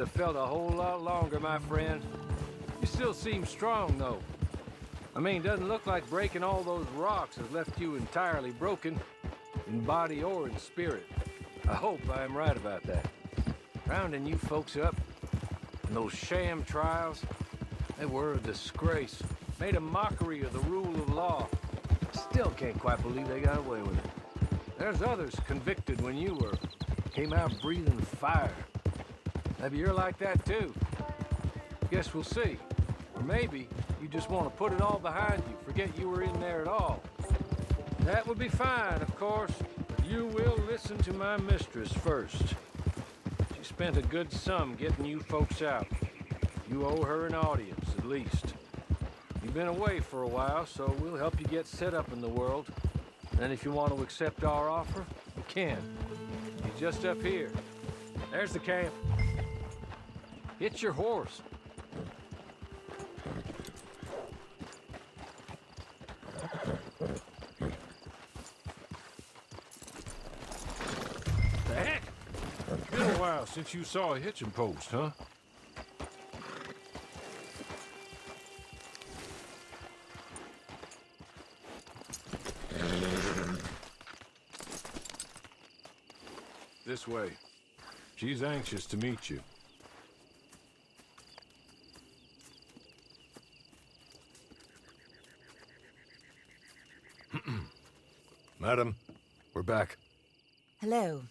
have felt a whole lot longer, my friend. You still seem strong, though. I mean, doesn't look like breaking all those rocks has left you entirely broken, in body or in spirit. I hope I am right about that. Rounding you folks up, and those sham trials, they were a disgrace. Made a mockery of the rule of law. Still can't quite believe they got away with it. There's others convicted when you were. Came out breathing fire. Maybe you're like that too. Guess we'll see. Or maybe you just want to put it all behind you, forget you were in there at all. That would be fine, of course, but you will listen to my mistress first. She spent a good sum getting you folks out. You owe her an audience, at least. You've been away for a while, so we'll help you get set up in the world. And if you want to accept our offer, you can. He's just up here. There's the camp. Hitch your horse. The heck? Been a while since you saw a hitching post, huh? This way. She's anxious to meet you. Madam, we're back. Hello.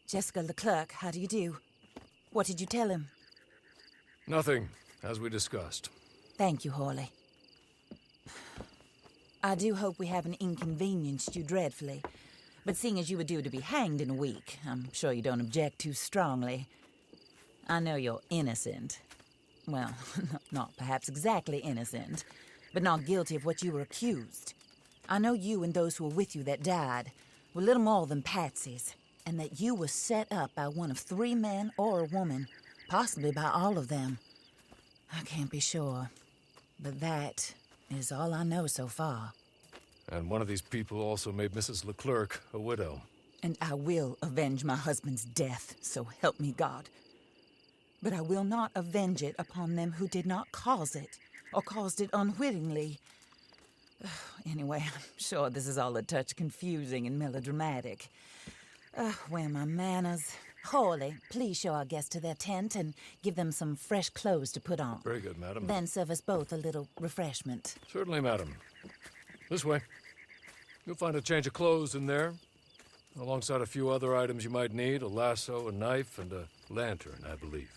Jessica Leclerc, how do you do? What did you tell him? Nothing, as we discussed. Thank you, Hawley. I do hope we haven't inconvenienced you dreadfully. But seeing as you were due to be hanged in a week, I'm sure you don't object too strongly. I know you're innocent. Well, not perhaps exactly innocent, but not guilty of what you were accused. I know you and those who were with you that died were little more than patsies, and that you were set up by one of 3 men or a woman, possibly by all of them. I can't be sure, but that is all I know so far. And one of these people also made Mrs. Leclerc a widow. And I will avenge my husband's death, so help me God. But I will not avenge it upon them who did not cause it, or caused it unwittingly. Anyway, I'm sure this is all a touch confusing and melodramatic. Where are my manners? Hawley, please show our guests to their tent and give them some fresh clothes to put on. Very good, madam. Then serve us both a little refreshment. Certainly, madam. This way. You'll find a change of clothes in there, alongside a few other items you might need, a lasso, a knife, and a lantern, I believe.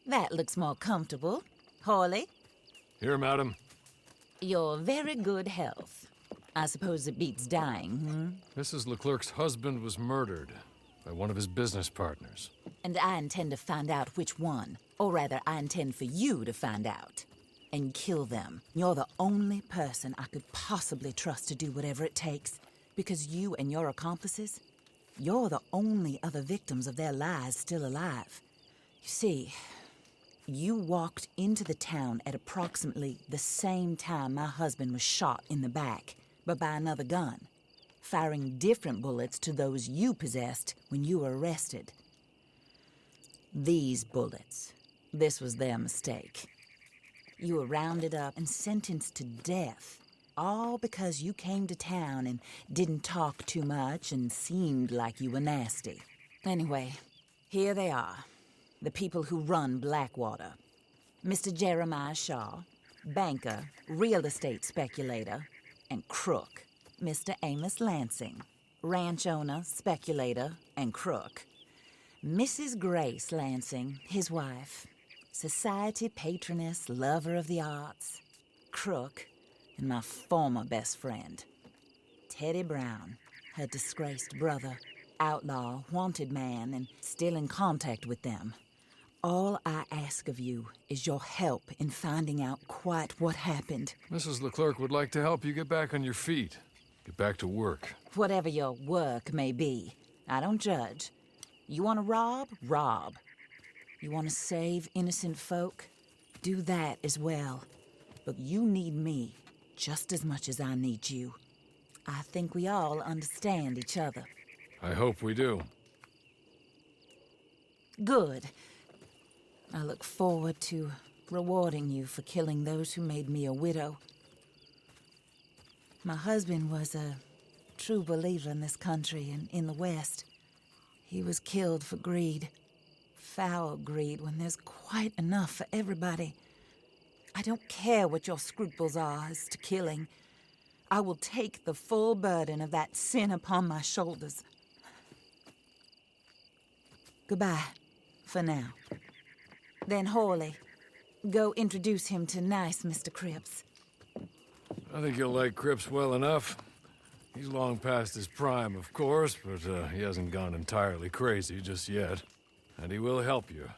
That looks more comfortable. Hawley, Here, madam. your very good health. I suppose it beats dying, Mrs. Leclerc's husband was murdered by one of his business partners. And I intend to find out which one. Or rather, I intend for you to find out. And kill them. You're the only person I could possibly trust to do whatever it takes. Because you and your accomplices, you're the only other victims of their lies still alive. You see, you walked into the town at approximately the same time my husband was shot in the back, but by another gun, firing different bullets to those you possessed when you were arrested. These bullets, this was their mistake. You were rounded up and sentenced to death, all because you came to town and didn't talk too much and seemed like you were nasty. Anyway, here they are, the people who run Blackwater. Mr. Jeremiah Shaw, banker, real estate speculator, and crook. Mr. Amos Lansing, ranch owner, speculator, and crook. Mrs. Grace Lansing, his wife, society patroness, lover of the arts, crook, and my former best friend. Teddy Brown, her disgraced brother, outlaw, wanted man, and still in contact with them. All I ask of you is your help in finding out quite what happened. Mrs. Leclerc would like to help you get back on your feet. Get back to work. Whatever your work may be, I don't judge. You want to rob? Rob. You want to save innocent folk? Do that as well. But you need me just as much as I need you. I think we all understand each other. I hope we do. Good. I look forward to rewarding you for killing those who made me a widow. My husband was a true believer in this country and in the West. He was killed for greed. Foul greed when there's quite enough for everybody. I don't care what your scruples are as to killing. I will take the full burden of that sin upon my shoulders. Goodbye, for now. Then Hawley, go introduce him to nice Mr. Cripps. I think you'll like Cripps well enough. He's long past his prime, of course, but he hasn't gone entirely crazy just yet. And he will help you,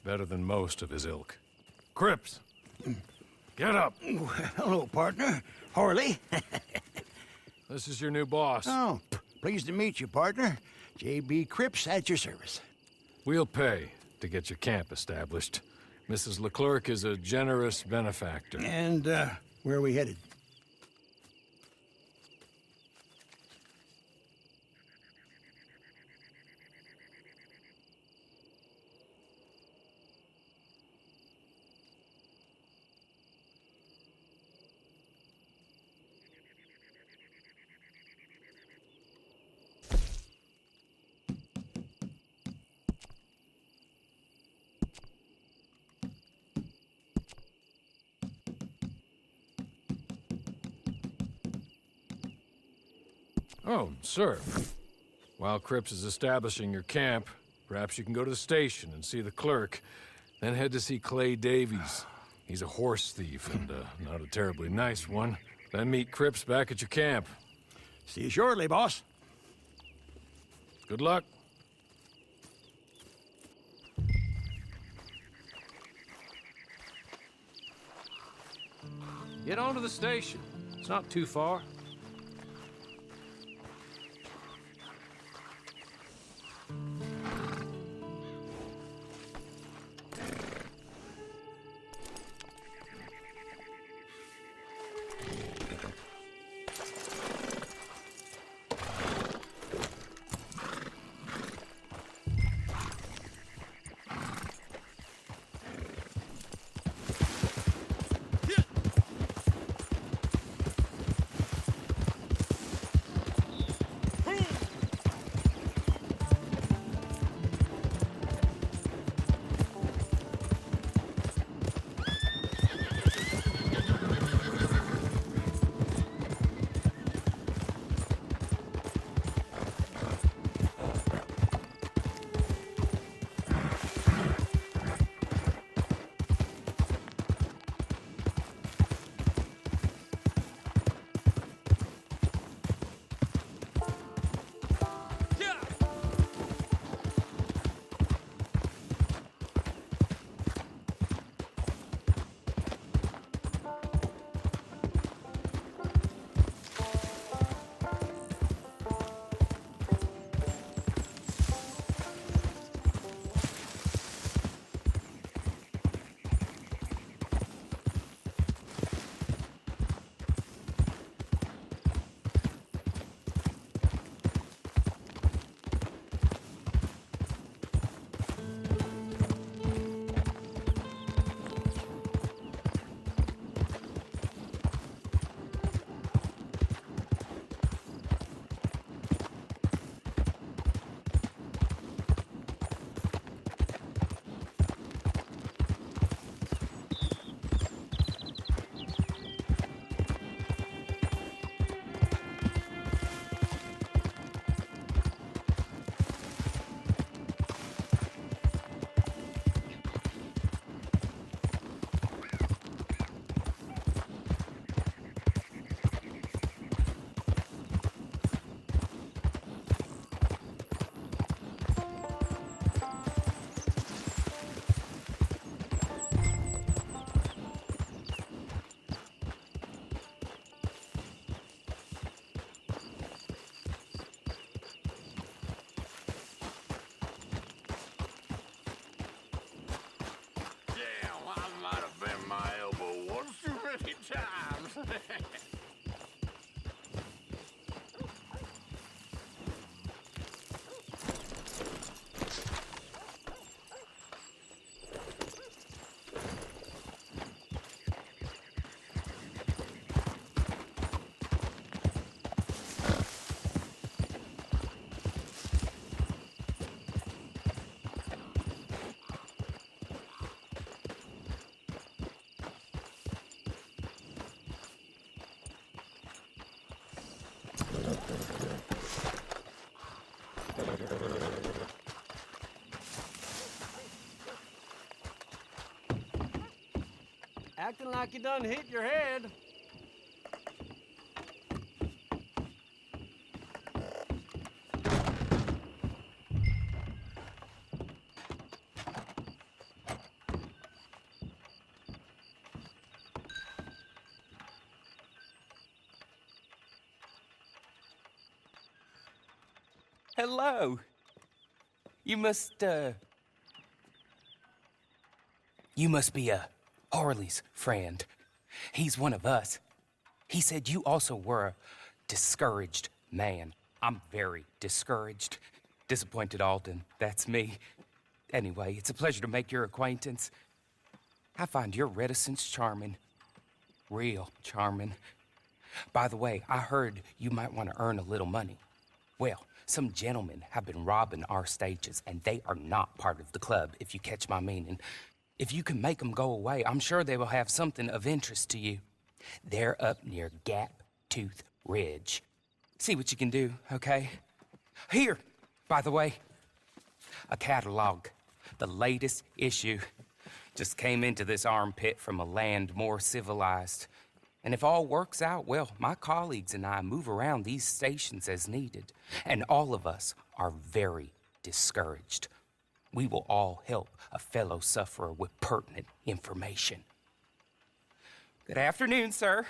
better than most of his ilk. Cripps! Get up! Hello, partner. Harley. This is your new boss. Oh, pleased to meet you, partner. J.B. Cripps at your service. We'll pay to get your camp established. Mrs. Leclerc is a generous benefactor. And, where are we headed? Oh, sir. While Cripps is establishing your camp, perhaps you can go to the station and see the clerk, then head to see Clay Davies. He's a horse thief, and not a terribly nice one. Then meet Cripps back at your camp. See you shortly, boss. Good luck. Get on to the station. It's not too far. Acting like you done hit your head. Hello. You must be Harley's friend. He's one of us. He said you also were a discouraged man. I'm very discouraged. Disappointed Alden, that's me. Anyway, it's a pleasure to make your acquaintance. I find your reticence charming. Real charming. By the way, I heard you might want to earn a little money. Well, some gentlemen have been robbing our stages, and they are not part of the club, if you catch my meaning. If you can make them go away, I'm sure they will have something of interest to you. They're up near Gap Tooth Ridge. See what you can do, okay? Here, by the way, a catalog. The latest issue. Just came into this armpit from a land more civilized. And if all works out, well, my colleagues and I move around these stations as needed. And all of us are very discouraged. We will all help a fellow sufferer with pertinent information. Good afternoon, sir.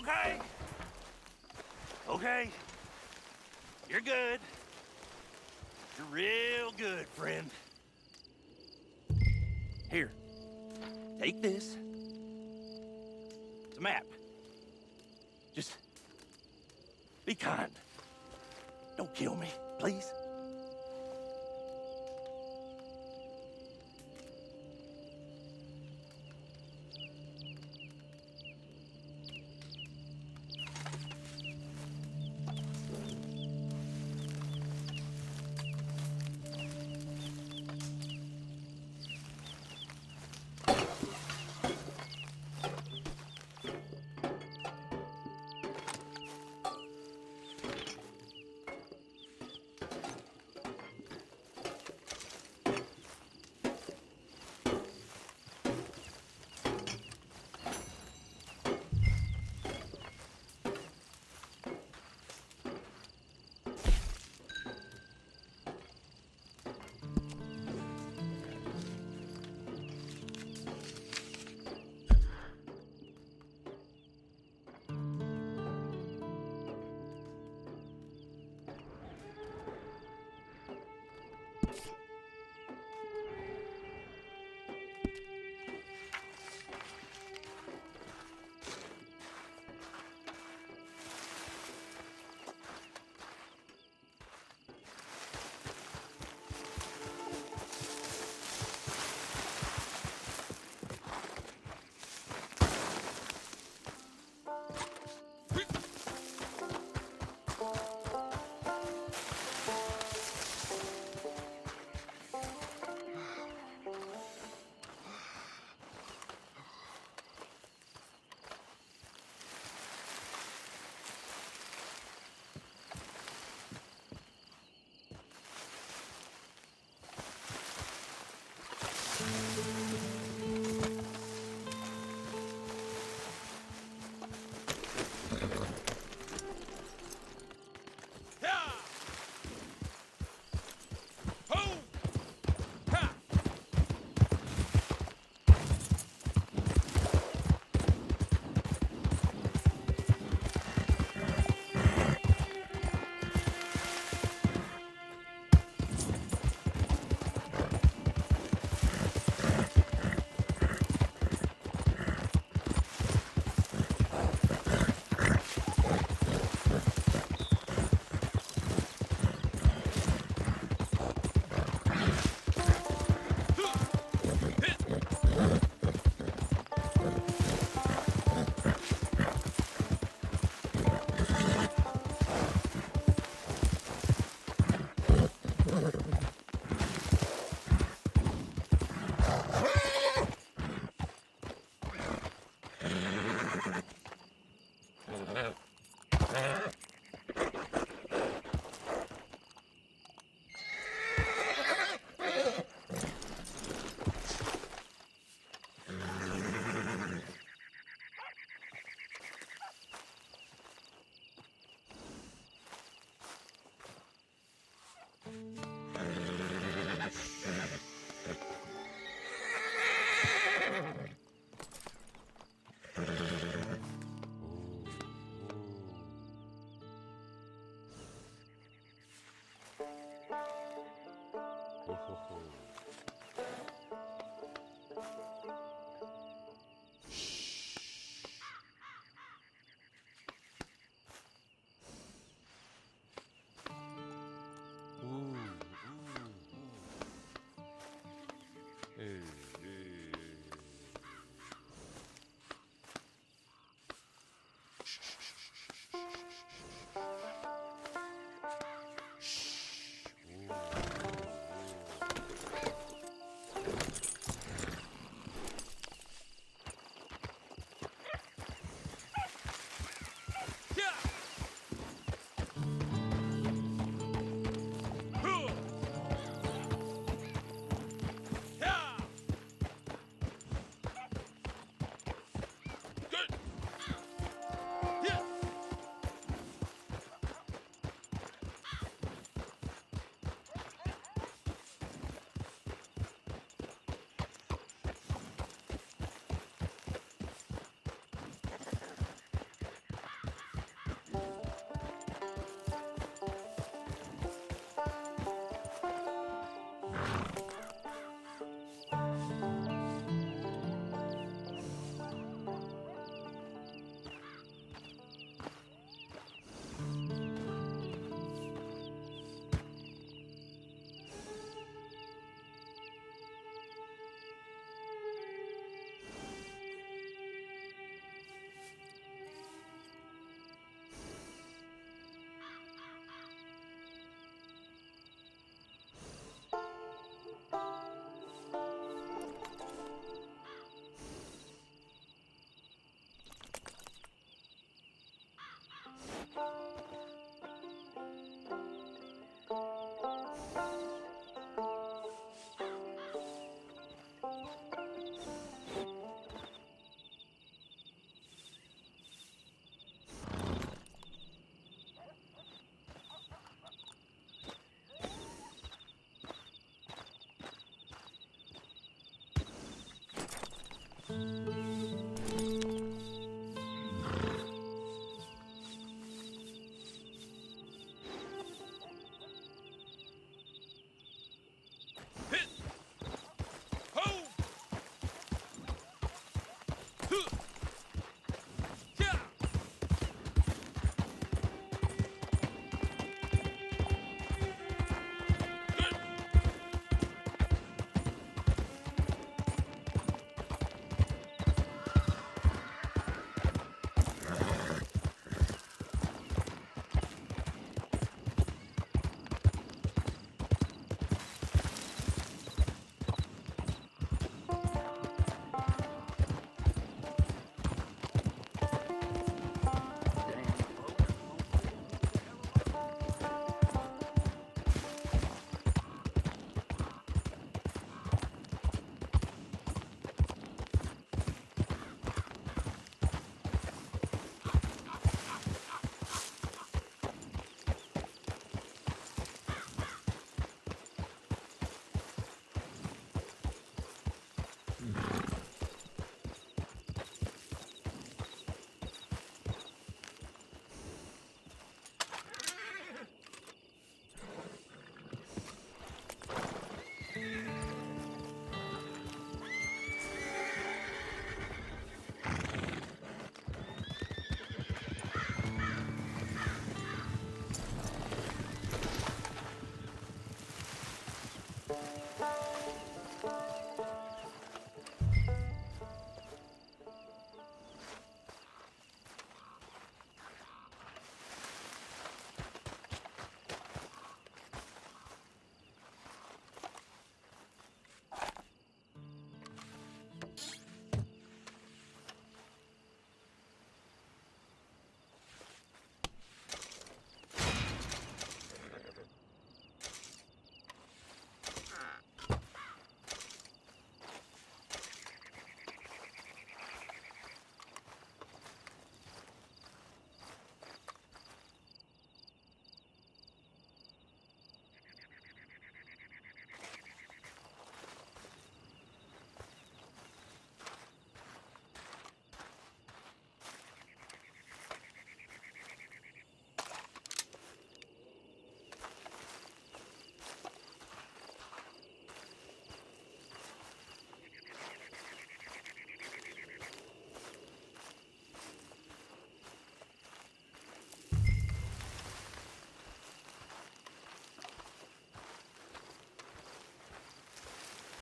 Okay. Okay. You're good. You're real good, friend. Here. Take this. It's a map. Just be kind. Don't kill me, please.